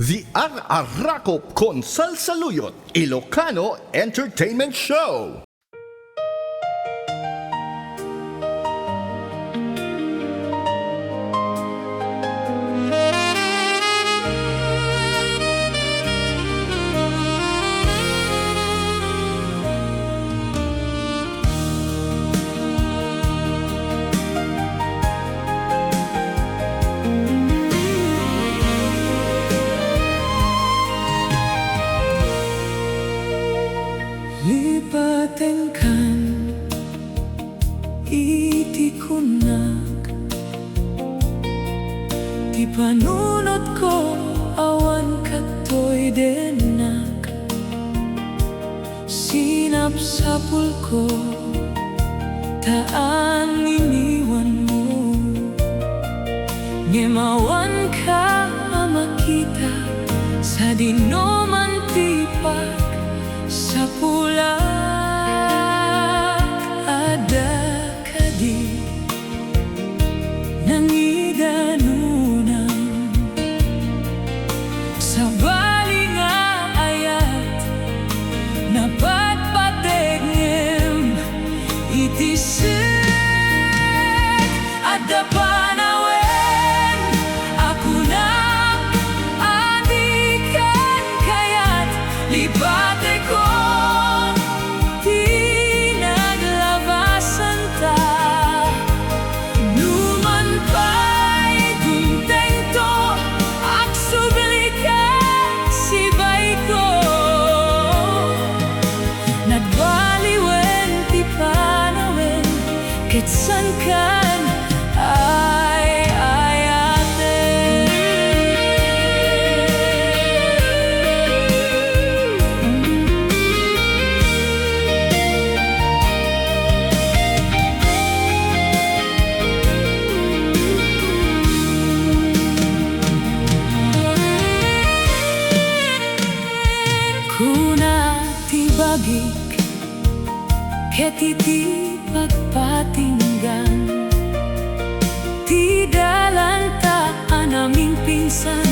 The RRRrakup con Sal-saluyot Ilocano Entertainment Show. Lipaten kan iti kunak, ti panunot ko awan katoy denak, sinapsapul ko taan iniwan mo, ngemawan ka makita sa dinomantipak sa pula ada kadi nangidanunan sa bali nga ayat na patpategem itisek ada panawen ako na adikan kayat Lipaten ko kitsan kan ay ayaten. Kuna tibagik ketiti pagpatinggan, ti dalanta anaming pinsan